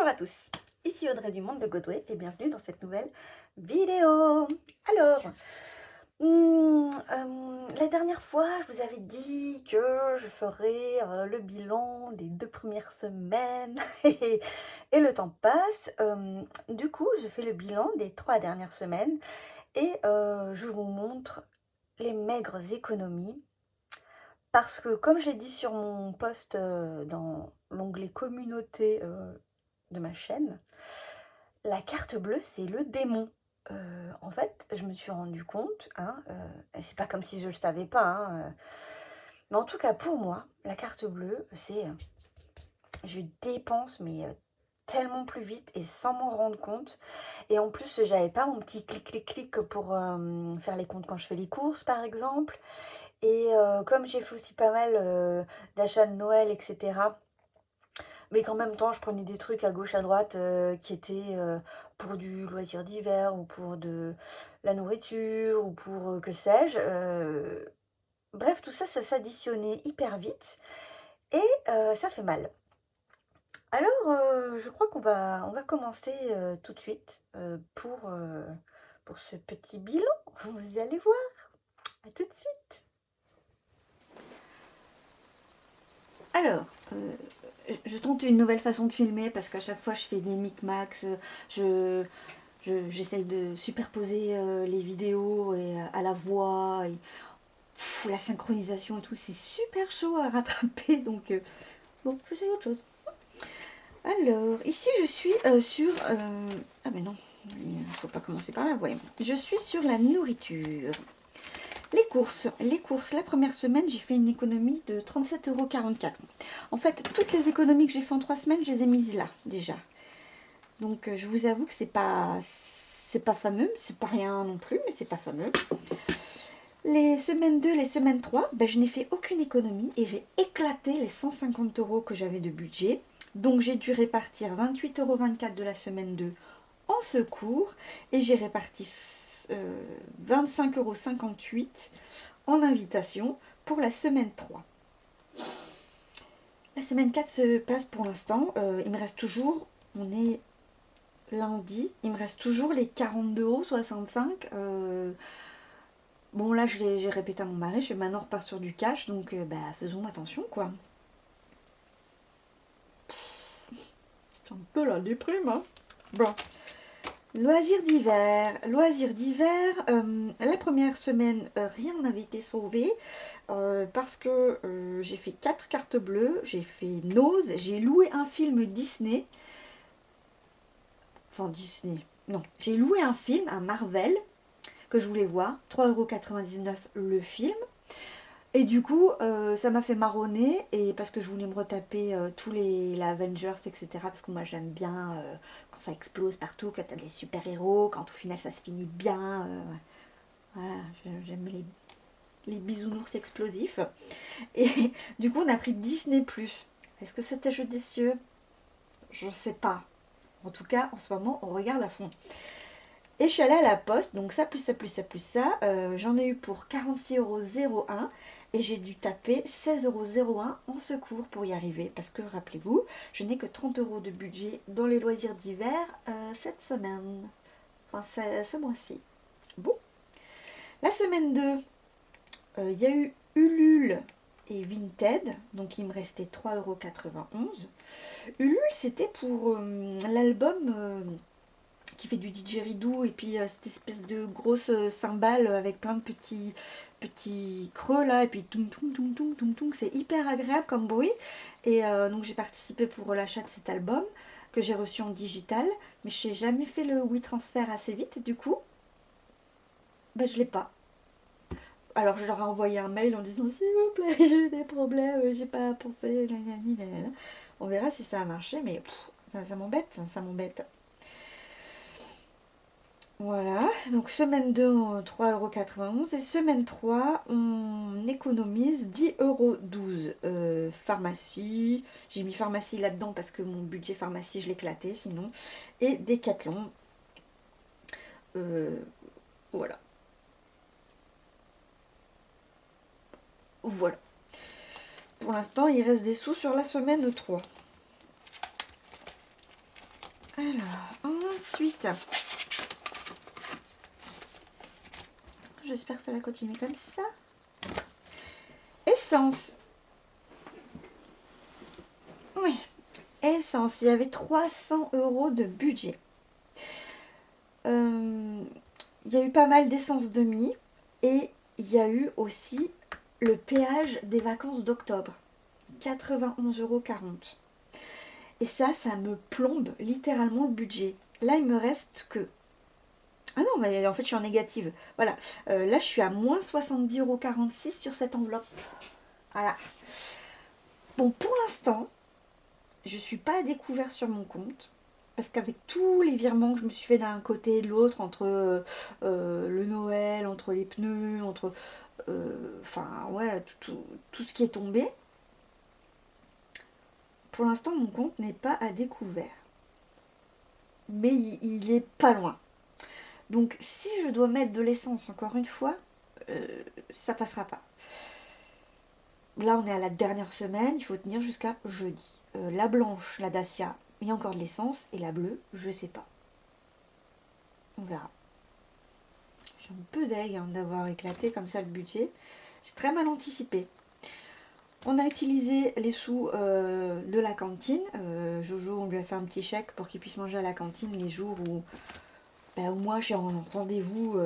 Bonjour à tous, ici Audrey du Monde de Godway et bienvenue dans cette nouvelle vidéo. Alors, la dernière fois, je vous avais dit que je ferais le bilan des 2 premières semaines et le temps passe. Du coup, je fais le bilan des 3 dernières semaines et je vous montre les maigres économies parce que comme je l'ai dit sur mon post, dans l'onglet communauté, de ma chaîne, la carte bleue, c'est le démon. En fait, je me suis rendu compte, hein, et c'est pas comme si je le savais pas, hein, mais en tout cas pour moi, la carte bleue, c'est, je dépense mais, tellement plus vite et sans m'en rendre compte et en plus, j'avais pas mon petit clic, clic, clic pour, faire les comptes quand je fais les courses, par exemple et comme j'ai fait aussi pas mal, d'achats de Noël et cetera, mais qu'en même temps, je prenais des trucs à gauche, à droite, qui étaient, pour du loisir d'hiver ou pour de la nourriture ou pour, que sais-je, bref, tout ça, ça s'additionnait hyper vite et ça fait mal. Alors, je crois qu'on va commencer, tout de suite, pour ce petit bilan. Vous allez voir. À tout de suite. Alors, je tente une nouvelle façon de filmer parce qu'à chaque fois je fais des micmacs, je j'essaye de superposer, les vidéos et à la voix et la synchronisation et tout, c'est super chaud à rattraper donc bon, j'essaye autre chose. Alors, ici je suis, sur, ah ben non, il faut pas commencer par là, voyons. Je suis sur la nourriture. Les courses, la première semaine, j'ai fait une économie de 37,44 €. En fait, toutes les économies que j'ai fait en 3 semaines, je les ai mises là, déjà. Donc, je vous avoue que c'est pas fameux, c'est pas rien non plus, mais c'est pas fameux. Les semaines 2, les semaines 3, ben, je n'ai fait aucune économie et j'ai éclaté les 150 € que j'avais de budget. Donc, j'ai dû répartir 28,24 € de la semaine 2 en secours et j'ai réparti 25,58 € en invitation pour la semaine 3. La semaine 4 se passe pour l'instant. Il me reste toujours, on est lundi, il me reste toujours les 42,65 €. Bon, là, j'ai répété à mon mari, je fais maintenant on repart sur du cash, donc bah, faisons attention, quoi. C'est un peu la déprime, hein. Bon. Loisirs d'hiver. Loisirs d'hiver, la première semaine, rien n'avait été sauvé parce que j'ai fait 4 cartes bleues, j'ai fait Nose, j'ai loué un film Disney. Enfin, Disney, non. J'ai loué un film, un Marvel, que je voulais voir, 3,99 € le film. Et du coup, ça m'a fait marronner, et parce que je voulais me retaper tous les Avengers, etc. Parce que moi j'aime bien quand ça explose partout, quand t'as des super-héros, quand au final ça se finit bien. Voilà, j'aime les bisounours explosifs. Et du coup, on a pris Disney+. Est-ce que c'était judicieux? Je sais pas. En tout cas, en ce moment, on regarde à fond. Et je suis allée à la poste, donc ça plus ça plus ça plus ça, j'en ai eu pour 46,01 € et j'ai dû taper 16,01 € en secours pour y arriver. Parce que rappelez-vous, je n'ai que 30 € de budget dans les loisirs d'hiver cette semaine. Enfin, ce mois-ci. Bon. La semaine 2, il y a eu Ulule et Vinted, donc il me restait 3,91 €. Ulule, c'était pour l'album qui fait du didgeridoo et puis cette espèce de grosse cymbale avec plein de petits creux là et puis toum toum toum toum toum toum, c'est hyper agréable comme bruit et donc j'ai participé pour l'achat de cet album que j'ai reçu en digital, mais je n'ai jamais fait le WeTransfer assez vite, du coup ben, je l'ai pas. Alors je leur ai envoyé un mail en disant s'il vous plaît j'ai eu des problèmes, j'ai pas pensé, nanani, nanana. On verra si ça a marché, mais ça m'embête, ça m'embête. Voilà, donc semaine 2, 3,91 € et semaine 3, on économise 10,12 €. Pharmacie, j'ai mis pharmacie là-dedans parce que mon budget pharmacie, je l'éclatais sinon. Et Décathlon. Voilà. Voilà. Pour l'instant, il reste des sous sur la semaine 3. Alors, ensuite, j'espère que ça va continuer comme ça. Essence. Oui, essence. Il y avait 300 € de budget. Il y a eu pas mal d'essence demi et il y a eu aussi le péage des vacances d'octobre. 91,40 €. Et ça me plombe littéralement le budget. Là, il me reste que... Ah non, mais en fait, je suis en négative. Voilà. Là, je suis à moins 70,46 € sur cette enveloppe. Voilà. Bon, pour l'instant, je ne suis pas à découvert sur mon compte. Parce qu'avec tous les virements que je me suis fait d'un côté et de l'autre, entre le Noël, entre les pneus, entre... Enfin, ouais, tout ce qui est tombé. Pour l'instant, mon compte n'est pas à découvert. Mais il est pas loin. Donc, si je dois mettre de l'essence, encore une fois, ça passera pas. Là, on est à la dernière semaine, il faut tenir jusqu'à jeudi. La blanche, la Dacia, il y a encore de l'essence. Et la bleue, je sais pas. On verra. Je suis un peu deg d'avoir éclaté comme ça le budget. J'ai très mal anticipé. On a utilisé les sous de la cantine. Jojo, on lui a fait un petit chèque pour qu'il puisse manger à la cantine les jours où, où moi j'ai un rendez-vous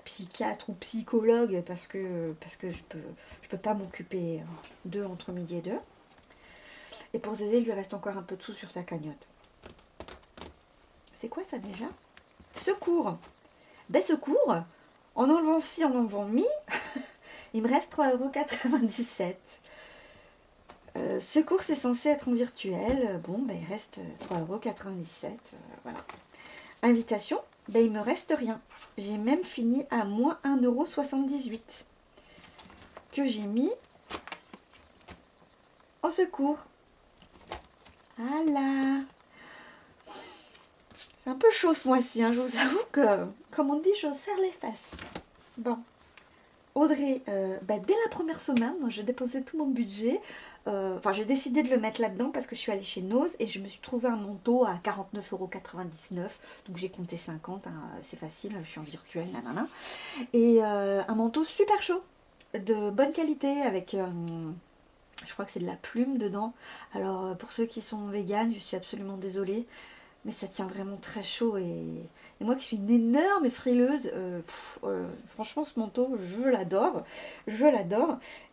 psychiatre ou psychologue parce que je peux pas m'occuper d'eux entre midi et deux. Et pour Zézé, il lui reste encore un peu de sous sur sa cagnotte. C'est quoi ça déjà? Secours. Ben secours, en enlevant ci, en enlevant mi, il me reste 3,97 €. Secours, c'est censé être en virtuel. Bon, ben il reste 3,97 €. Voilà. Invitation, ben il me reste rien. J'ai même fini à moins 1,78 € que j'ai mis en secours. Voilà. C'est un peu chaud ce mois-ci, hein. Je vous avoue que, comme on dit, je serre les fesses. Bon. Audrey, dès la première semaine, j'ai dépensé tout mon budget. Enfin, j'ai décidé de le mettre là-dedans parce que je suis allée chez Nose et je me suis trouvé un manteau à 49,99 €. Donc j'ai compté 50, hein, c'est facile, je suis en virtuel, nanana. Et un manteau super chaud, de bonne qualité, avec... je crois que c'est de la plume dedans. Alors, pour ceux qui sont véganes, je suis absolument désolée. Mais ça tient vraiment très chaud et moi qui suis une énorme frileuse, franchement ce manteau je l'adore,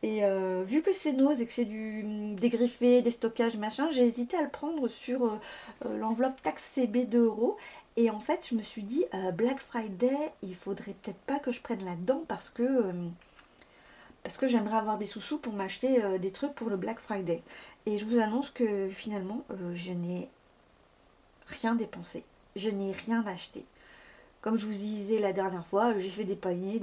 et vu que c'est Nose et que c'est du dégriffé, des stockages machin, j'ai hésité à le prendre sur l'enveloppe taxe CB 2 € et en fait je me suis dit Black Friday il faudrait peut-être pas que je prenne là-dedans parce que j'aimerais avoir des sous-sous pour m'acheter des trucs pour le Black Friday et je vous annonce que finalement je n'ai rien dépensé, je n'ai rien acheté. Comme je vous disais la dernière fois, j'ai fait des paniers.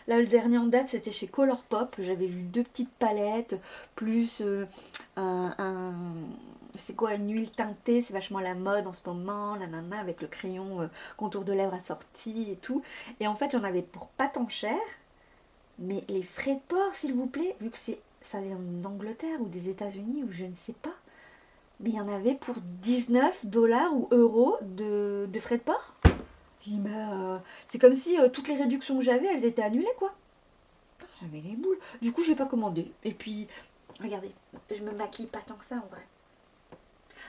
Là, le dernier en date, c'était chez Colourpop. J'avais vu 2 petites palettes, plus c'est quoi, une huile teintée, c'est vachement la mode en ce moment, la nana, avec le crayon contour de lèvres assorti et tout. Et en fait, j'en avais pour pas tant cher, mais les frais de port, s'il vous plaît, vu que ça vient d'Angleterre ou des États-Unis ou je ne sais pas, mais il y en avait pour 19 $ ou euros de frais de port. J'ai dit, mais c'est comme si toutes les réductions que j'avais, elles étaient annulées, quoi. J'avais les boules. Du coup, je n'ai pas commandé. Et puis, regardez, je me maquille pas tant que ça, en vrai.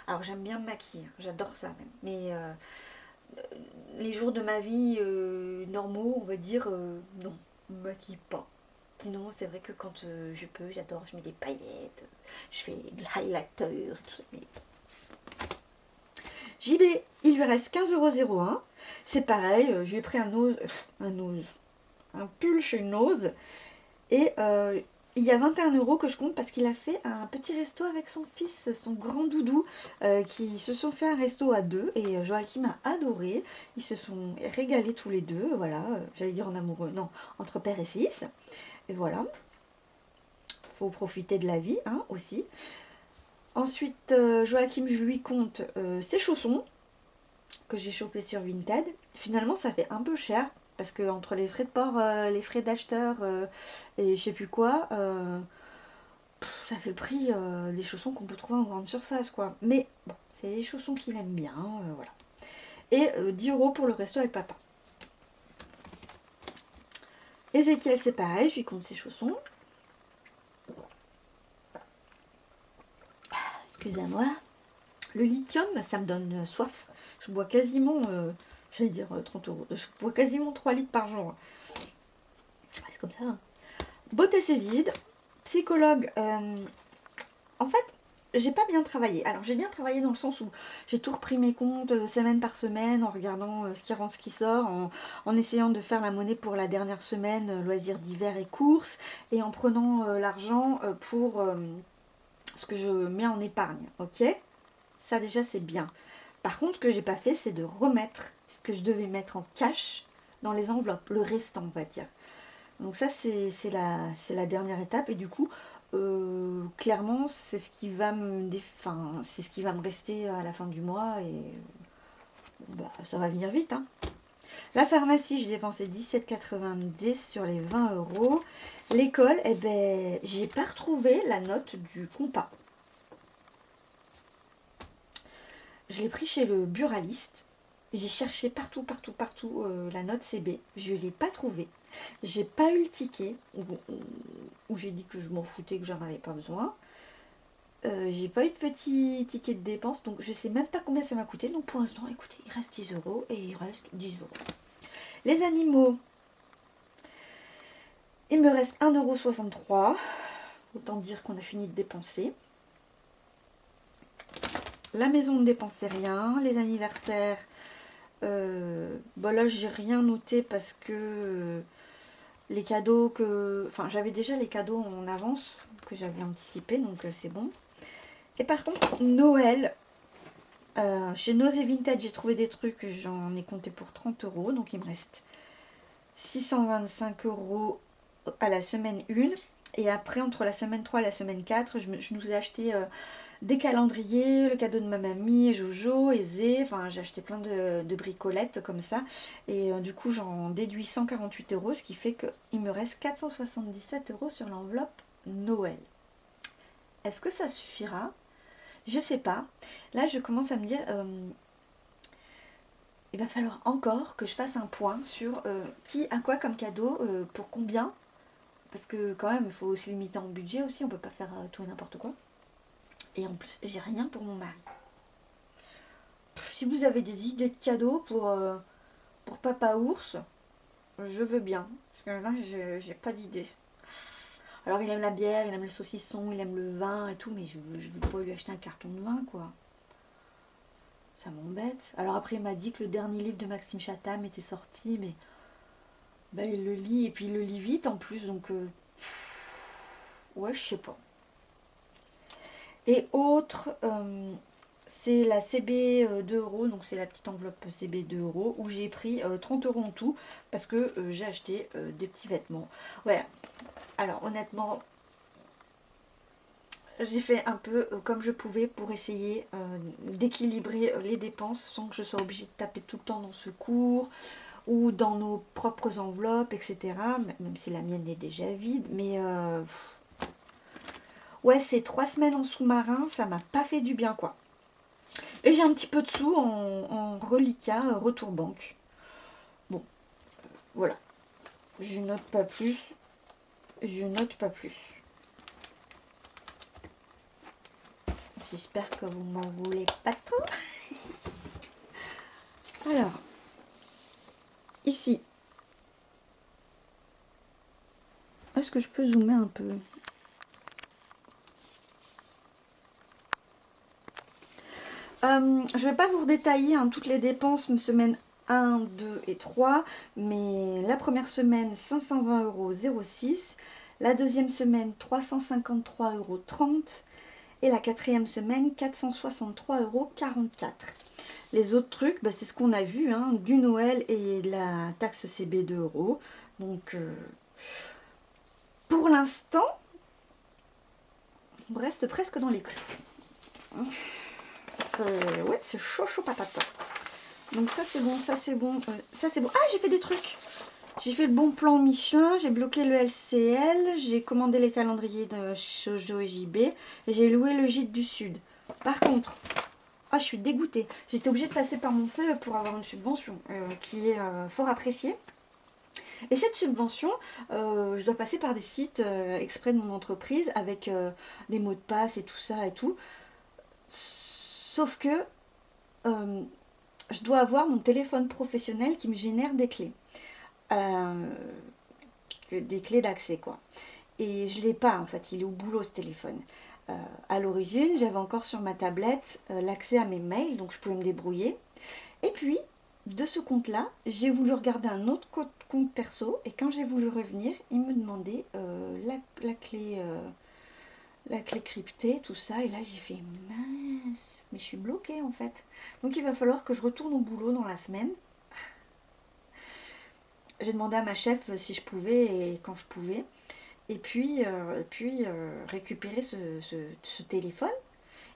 Alors, j'aime bien me maquiller, hein, j'adore ça même. Mais les jours de ma vie normaux, on va dire, non, je me maquille pas. Sinon, c'est vrai que quand je peux, j'adore, je mets des paillettes, je fais de highlighter et tout ça. Mais... JB, il lui reste 15,01 €. C'est pareil, je lui ai pris un pull chez Nose. Et il y a 21 € que je compte parce qu'il a fait un petit resto avec son fils, son grand doudou, qui se sont fait un resto à deux. Et Joachim a adoré. Ils se sont régalés tous les deux, voilà, j'allais dire en amoureux, non, entre père et fils. Et voilà, faut profiter de la vie, hein, aussi. Ensuite, Joachim, je lui compte ses chaussons que j'ai chopé sur Vinted. Finalement, ça fait un peu cher parce que entre les frais de port, les frais d'acheteur et je sais plus quoi, ça fait le prix des chaussons qu'on peut trouver en grande surface, quoi. Mais bon, C'est des chaussons qu'il aime bien, voilà. Et 10 € pour le resto avec papa. Ézéchiel, c'est pareil, je lui compte ses chaussons. Excusez-moi. Le lithium, ça me donne soif. Je bois quasiment, j'allais dire 30 €. Je bois quasiment 3 litres par jour. C'est comme ça. Hein. Beauté, c'est vide. Psychologue, en fait, j'ai pas bien travaillé. Alors, j'ai bien travaillé dans le sens où j'ai tout repris mes comptes semaine par semaine en regardant ce qui rentre, ce qui sort, en essayant de faire la monnaie pour la dernière semaine, loisirs d'hiver et courses, et en prenant l'argent pour ce que je mets en épargne. Ok ? Ça, déjà, c'est bien. Par contre, ce que j'ai pas fait, c'est de remettre ce que je devais mettre en cash dans les enveloppes, le restant, on va dire. Donc ça, c'est la dernière étape. Et du coup, clairement, c'est ce qui va c'est ce qui va me rester à la fin du mois. Et bah, ça va venir vite. Hein. La pharmacie, j'ai dépensé 17,90 sur les 20 €. L'école, eh ben, j'ai pas retrouvé la note du compas. Je l'ai pris chez le buraliste. J'ai cherché partout la note CB. Je ne l'ai pas trouvée. J'ai pas eu le ticket où j'ai dit que je m'en foutais, que j'en avais pas besoin. J'ai pas eu de petit ticket de dépense, donc je sais même pas combien ça m'a coûté. Donc pour l'instant, écoutez, il reste 10 € et il reste 10 €. Les animaux, il me reste 1,63 €. Autant dire qu'on a fini de dépenser. La maison ne dépensait rien. Les anniversaires, bon là j'ai rien noté parce que les cadeaux enfin j'avais déjà les cadeaux en avance que j'avais anticipé, donc c'est bon. Et par contre Noël, chez Nose Vintage j'ai trouvé des trucs, j'en ai compté pour 30 €, donc il me reste 625 € à la semaine 1. Et après, entre la semaine 3 et la semaine 4, je nous ai acheté des calendriers, le cadeau de ma mamie, Jojo, Zé. Enfin, j'ai acheté plein de bricolettes comme ça. Et du coup, j'en déduis 148 €, ce qui fait qu'il me reste 477 € sur l'enveloppe Noël. Est-ce que ça suffira? Je sais pas. Là, je commence à me dire... il va falloir encore que je fasse un point sur qui a quoi comme cadeau, pour combien. Parce que quand même, il faut se limiter en budget aussi, on peut pas faire tout et n'importe quoi. Et en plus, j'ai rien pour mon mari. Si vous avez des idées de cadeaux pour papa ours, je veux bien. Parce que là, j'ai pas d'idée. Alors, il aime la bière, il aime le saucisson, il aime le vin et tout, mais je veux pas lui acheter un carton de vin, quoi. Ça m'embête. Alors après, il m'a dit que le dernier livre de Maxime Chatham était sorti, mais... ben, il le lit, et puis il le lit vite en plus, donc... ouais, je sais pas. Et autre, c'est la CB 2 €, donc c'est la petite enveloppe CB 2 €, où j'ai pris 30 € en tout, parce que j'ai acheté des petits vêtements. Ouais, alors honnêtement, j'ai fait un peu comme je pouvais pour essayer d'équilibrer les dépenses sans que je sois obligée de taper tout le temps dans Secours ou dans nos propres enveloppes, etc. Même si la mienne est déjà vide, mais... ouais, ces 3 semaines en sous-marin, ça m'a pas fait du bien, quoi. Et j'ai un petit peu de sous en reliquat, retour banque. Bon, voilà. Je note pas plus. Je note pas plus. J'espère que vous m'en voulez pas trop. Alors, ici. Est-ce que je peux zoomer un peu ? Je ne vais pas vous redétailler toutes les dépenses semaine 1, 2 et 3, mais la première semaine 520,06 €, la deuxième semaine 353,30 € et la quatrième semaine 463,44 €. Les autres trucs, bah, c'est ce qu'on a vu, hein, du Noël et de la taxe CB 2 €. Donc pour l'instant, on reste presque dans les clous. Ouais, c'est chaud patate. Donc ça c'est bon, ça c'est bon, ça c'est bon. Ah, j'ai fait des trucs. J'ai fait le bon plan Michelin, j'ai bloqué le LCL, j'ai commandé les calendriers de Jojo et JB, et j'ai loué le Gîte du Sud. Par contre, Ah, je suis dégoûtée. J'étais obligée de passer par mon CE pour avoir une subvention qui est fort appréciée. Et cette subvention, je dois passer par des sites exprès de mon entreprise avec des mots de passe et tout ça et tout. Sauf que euh, je dois avoir mon téléphone professionnel qui me génère des clés. Euh, des clés d'accès, quoi. Et je ne l'ai pas, en fait. Il est au boulot, ce téléphone. À l'origine, j'avais encore sur ma tablette l'accès à mes mails, donc je pouvais me débrouiller. Et puis, de ce compte-là, j'ai voulu regarder un autre compte perso, et quand j'ai voulu revenir, il me demandait la clé cryptée, tout ça, et là j'ai fait mince, mais je suis bloquée en fait. Donc il va falloir que je retourne au boulot dans la semaine. J'ai demandé à ma chef si je pouvais et quand je pouvais, et puis, récupérer ce téléphone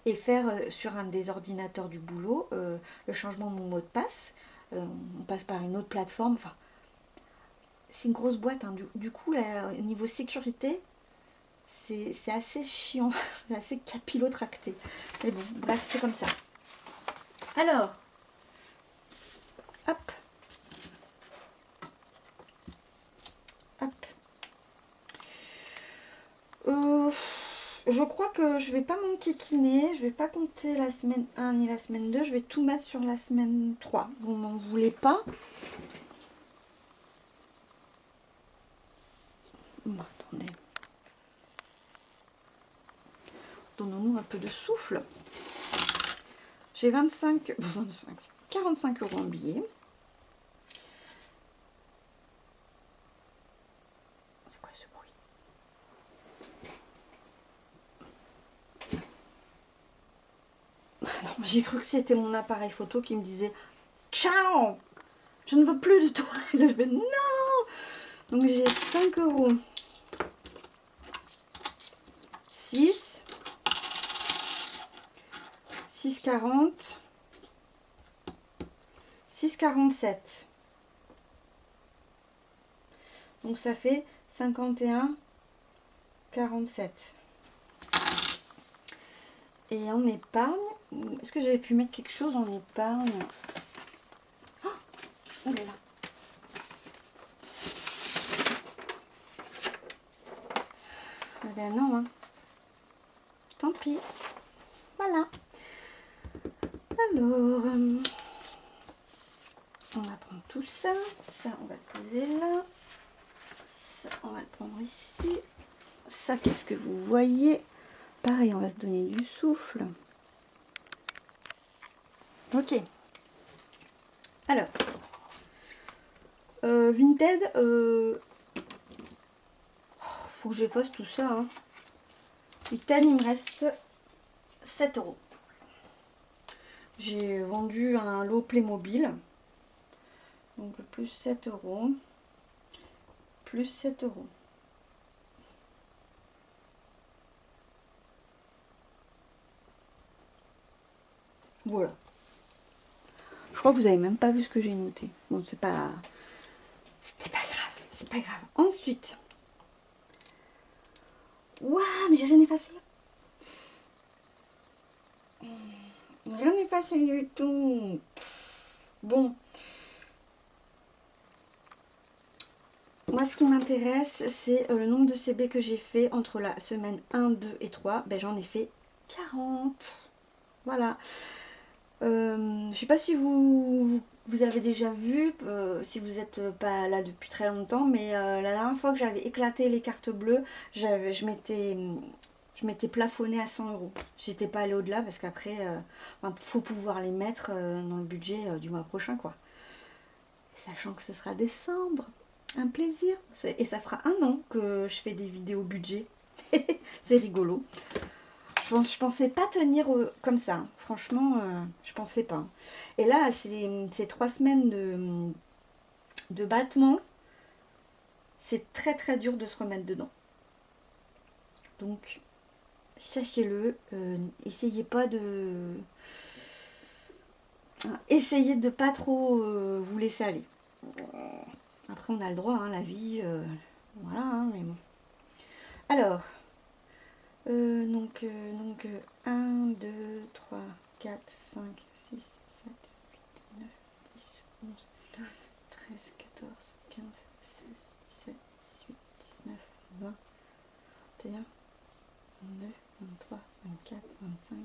et faire sur un des ordinateurs du boulot le changement de mon mot de passe. On passe par une autre plateforme. Enfin, c'est une grosse boîte. Hein. Du coup, là, au niveau sécurité, c'est assez chiant. C'est assez capillotracté. Mais bon, bref, c'est comme ça. Alors, hop, hop. Je crois que je vais pas m'enquiquiner, je vais pas compter la semaine 1 ni la semaine 2, je vais tout mettre sur la semaine 3. Vous m'en voulez pas? Bon, attendez. Donnons-nous un peu de souffle. J'ai 45 € en billets. C'est quoi ce bruit? Non, j'ai cru que c'était mon appareil photo qui me disait ciao, je ne veux plus de toi. Et là, je vais non. Donc j'ai 5 €. 6, 6,40, 6,47. Donc ça fait 51,47. Et en épargne, est-ce que j'avais pu mettre quelque chose en épargne? Oh, oh là là. Ah ben non, hein. Tant pis. Voilà. Alors, on va prendre tout ça. Ça, on va le poser là. Ça, on va le prendre ici. Ça, qu'est-ce que vous voyez? Pareil, on va se donner du souffle. Ok. Alors, Vinted, faut que j'efface tout ça. Hein. Vinted, il me reste 7 €. J'ai vendu un lot Playmobil. Donc plus 7 €. Plus 7 €. Voilà. Je crois que vous avez même pas vu ce que j'ai noté. Bon, c'était pas grave. C'est pas grave. Ensuite. Waouh, mais j'ai rien effacé. Rien effacé du tout. Bon. Moi, ce qui m'intéresse, c'est le nombre de CB que j'ai fait entre la semaine 1, 2 et 3. Ben, j'en ai fait 40. Voilà. Je sais pas si vous avez déjà vu, si vous n'êtes pas là depuis très longtemps, mais la dernière fois que j'avais éclaté les cartes bleues, je m'étais plafonnée à 100 €. J'étais pas allée au-delà parce qu'après, faut pouvoir les mettre dans le budget du mois prochain, quoi. Sachant que ce sera décembre. Un plaisir. Et ça fera 1 an que je fais des vidéos budget. C'est rigolo. Je pensais pas tenir comme ça. Hein. Franchement, je pensais pas. Et là, ces 3 semaines de battement, c'est très très dur de se remettre dedans. Donc, sachez-le, essayez pas de... Essayez de pas trop vous laisser aller. Après, on a le droit, hein, la vie, voilà, hein, mais bon. Alors, donc 1, 2, 3, 4, 5, 6, 7, 8, 9, 10, 11, 12, 13, 14, 15, 16, 17, 18, 19, 20, 21, 22, 23, 24, 25,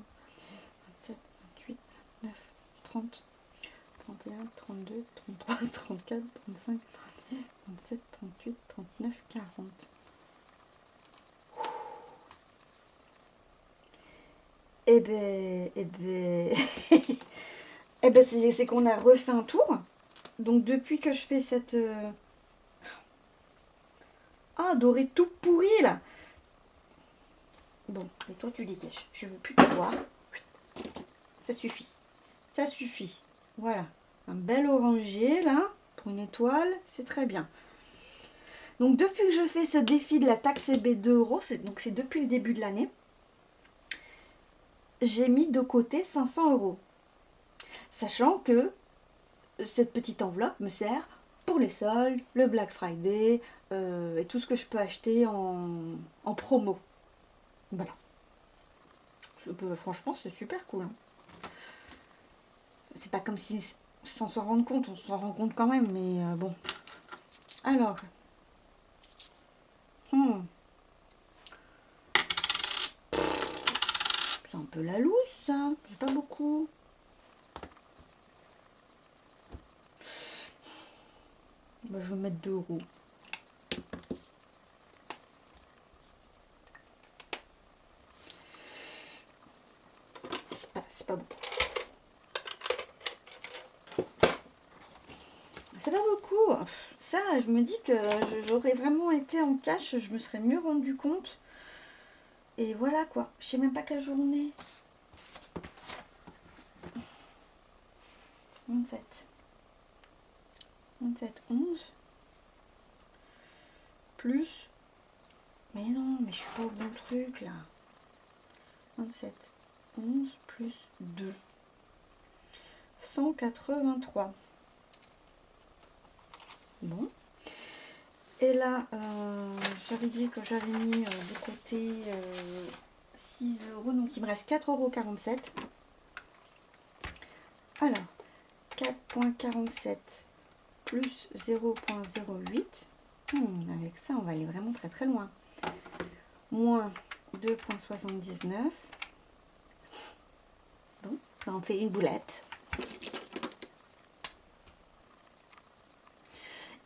27, 28, 29, 30, 31, 32, 33, 34, 35, 36, 37, 38, 39, 40. Eh ben, eh ben c'est qu'on a refait un tour. Donc depuis que je fais cette... Ah, doré tout pourri là. Bon, et toi tu dégages. Je veux plus te voir. Ça suffit. Ça suffit. Voilà. Un bel orangé là, pour une étoile, c'est très bien. Donc depuis que je fais ce défi de la taxe CB 2 €, c'est depuis le début de l'année, j'ai mis de côté 500 €. Sachant que cette petite enveloppe me sert pour les soldes, le Black Friday et tout ce que je peux acheter en promo. Voilà. Franchement, c'est super cool. Hein. C'est pas comme si sans s'en rendre compte, on s'en rend compte quand même, mais bon. Alors. C'est un peu la loose, ça. C'est pas beaucoup. Bah, je vais mettre 2 €. C'est pas beaucoup. C'est pas beaucoup. Ça, je me dis que j'aurais vraiment été en cash, je me serais mieux rendu compte. Et voilà quoi. Je sais même pas quelle journée. 27. 27, 11. Plus. Mais non, mais je suis pas au bon truc là. 27, 11 plus 2. 183. Bon. Et là, j'avais dit que j'avais mis de côté 6 €, donc il me reste 4,47 €. Alors, 4,47 plus 0,08. Avec ça, on va aller vraiment très très loin. Moins 2,79. Bon, on fait une boulette.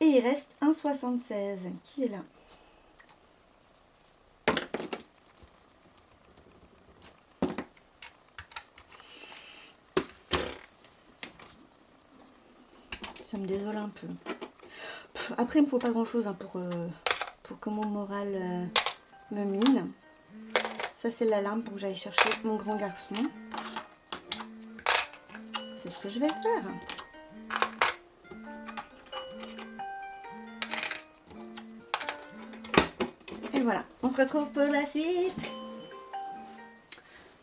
Et il reste 1,76 qui est là. Ça me désole un peu. Après, il me faut pas grand chose hein, pour que mon moral me mine. Ça, c'est l'alarme pour que j'aille chercher mon grand garçon. C'est ce que je vais faire. Et voilà, on se retrouve pour la suite.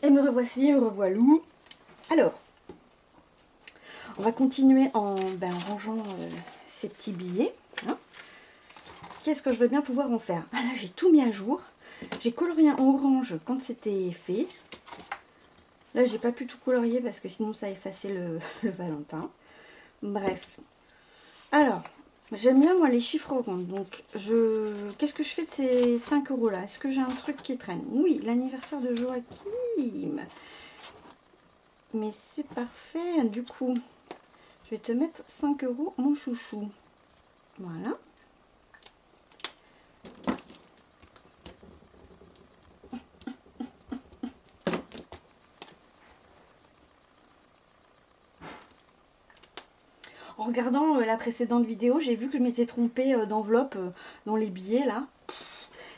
Et me revoici, me revoilou. Alors, on va continuer en rangeant ces petits billets. Hein. Qu'est-ce que je veux bien pouvoir en faire? Ah là, j'ai tout mis à jour. J'ai colorié en orange quand c'était fait. Là, j'ai pas pu tout colorier parce que sinon ça effaçait le Valentin. Bref. Alors, j'aime bien moi les chiffres ronds. Donc, qu'est-ce que je fais de ces 5 € là? Est-ce que j'ai un truc qui traîne? Oui, l'anniversaire de Joachim. Mais c'est parfait. Du coup, je vais te mettre 5 € mon chouchou. Voilà. En regardant la précédente vidéo, j'ai vu que je m'étais trompée d'enveloppe dans les billets là.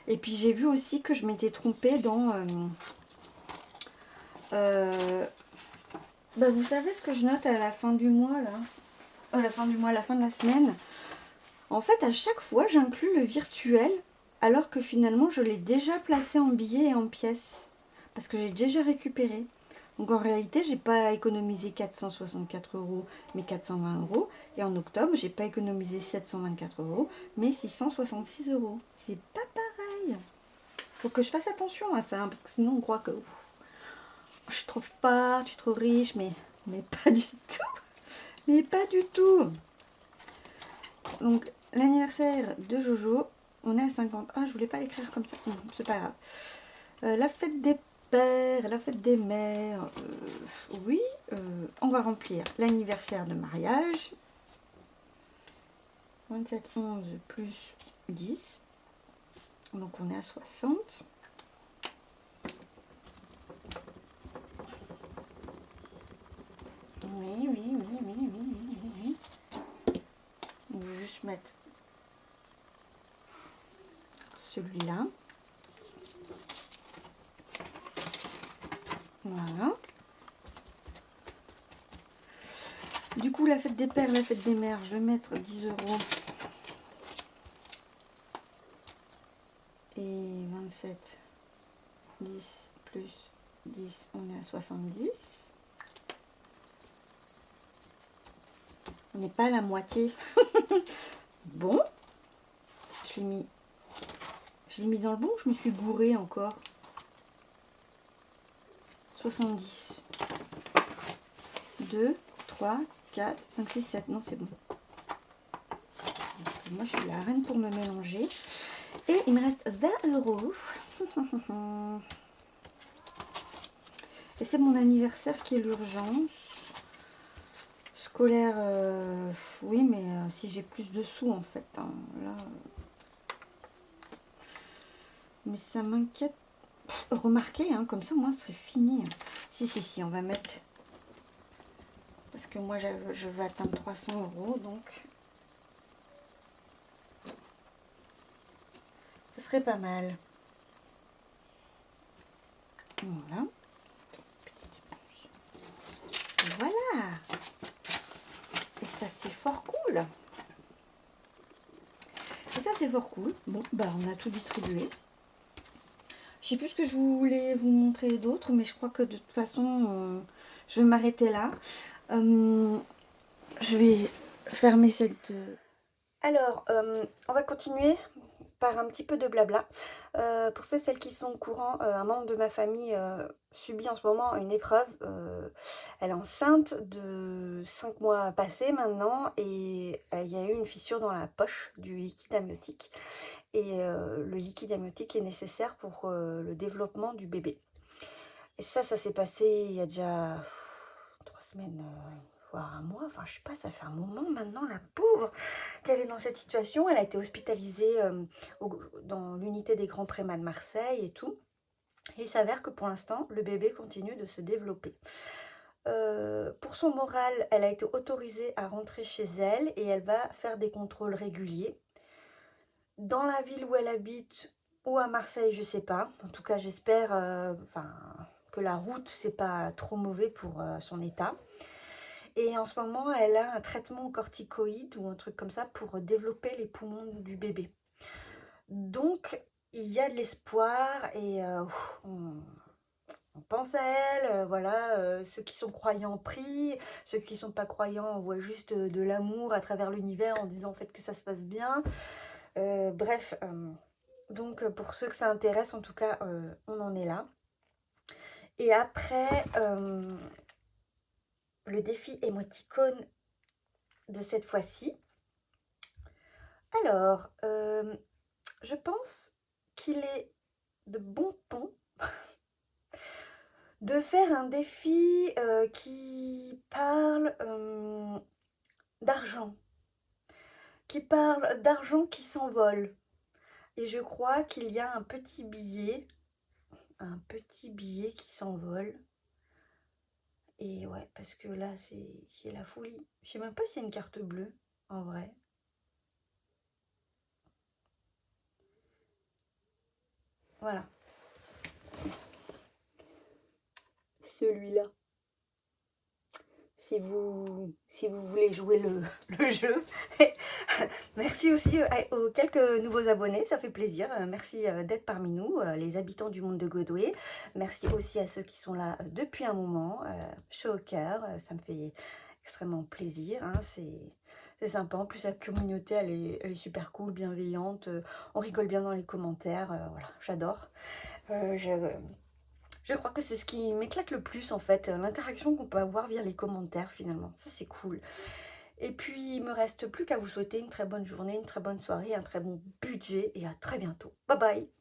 Et puis j'ai vu aussi que je m'étais trompée dans... vous savez ce que je note à la fin du mois là? À la fin du mois, à la fin de la semaine. En fait, à chaque fois, j'inclus le virtuel alors que finalement, je l'ai déjà placé en billets et en pièces. Parce que j'ai déjà récupéré. Donc en réalité, j'ai pas économisé 464 €, mais 420 €. Et en octobre, j'ai pas économisé 724 €, mais 666 €. C'est pas pareil. Faut que je fasse attention à ça, hein, parce que sinon on croit que... je suis trop forte, je suis trop riche, mais pas du tout. Mais pas du tout. Donc, l'anniversaire de Jojo, on est à 50. Ah, je voulais pas l'écrire comme ça. Non, c'est pas grave. La fête des pères, la fête des mères. Oui, on va remplir l'anniversaire de mariage. 27, 11 plus 10. Donc, on est à 60. Oui, oui, oui, oui, oui, oui, oui, oui. On va juste mettre celui-là. Voilà. Du coup, la fête des pères, la fête des mères, je vais mettre 10 euros. Et 27, 10 plus 10, on est à 70. On n'est pas à la moitié. Bon, je l'ai mis dans le bon, je me suis gourée encore. 70. 2, 3, 4, 5, 6, 7. Non, c'est bon. Moi, je suis la reine pour me mélanger. Et il me reste 20 euros. Et c'est mon anniversaire qui est l'urgence. Scolaire, oui, mais si j'ai plus de sous, en fait. Hein, là, mais ça m'inquiète. Remarquez, hein, comme ça, moi, ce serait fini. Si, on va mettre... Parce que moi, je veux atteindre 300 euros, donc... Ce serait pas mal. Voilà. Petite éponge. Voilà. Et ça, c'est fort cool. Et ça, c'est fort cool. Bon, bah, on a tout distribué. Je sais plus ce que je voulais vous montrer d'autre, mais je crois que de toute façon, je vais m'arrêter là. Je vais fermer cette... Alors, on va continuer par un petit peu de blabla. Pour celles qui sont au courant, un membre de ma famille subit en ce moment une épreuve. Elle est enceinte de 5 mois passés maintenant et il y a eu une fissure dans la poche du liquide amniotique. Et le liquide amniotique est nécessaire pour le développement du bébé. Et ça s'est passé il y a déjà 3 semaines, voire un mois. Enfin, je sais pas, ça fait un moment maintenant, la pauvre, qu'elle est dans cette situation. Elle a été hospitalisée dans l'unité des grands prémas de Marseille et tout. Et il s'avère que pour l'instant, le bébé continue de se développer. Pour son moral, elle a été autorisée à rentrer chez elle et elle va faire des contrôles réguliers. Dans la ville où elle habite, ou à Marseille, je sais pas. En tout cas, j'espère que la route, c'est pas trop mauvais pour son état. Et en ce moment, elle a un traitement corticoïde ou un truc comme ça pour développer les poumons du bébé. Donc, il y a de l'espoir et on pense à elle, voilà, ceux qui sont croyants prient, ceux qui sont pas croyants, on voit juste de l'amour à travers l'univers en disant en fait que ça se passe bien. Bref, donc pour ceux que ça intéresse, en tout cas, on en est là. Et après, le défi émoticône de cette fois-ci. Alors, je pense qu'il est de bon ton de faire un défi qui parle d'argent, qui parle d'argent qui s'envole. Et je crois qu'il y a un petit billet qui s'envole. Et ouais, parce que là, c'est la folie. Je sais même pas s'il y a une carte bleue, en vrai. Voilà. Celui-là. Si vous voulez jouer le jeu. Merci aussi aux quelques nouveaux abonnés, ça fait plaisir. Merci d'être parmi nous, les habitants du monde de Godway. Merci aussi à ceux qui sont là depuis un moment, chaud au cœur, ça me fait extrêmement plaisir. Hein, c'est sympa, en plus la communauté elle est super cool, bienveillante, on rigole bien dans les commentaires, voilà, j'adore. Je crois que c'est ce qui m'éclate le plus en fait, l'interaction qu'on peut avoir via les commentaires finalement. Ça c'est cool. Et puis il me reste plus qu'à vous souhaiter une très bonne journée, une très bonne soirée, un très bon budget et à très bientôt. Bye bye!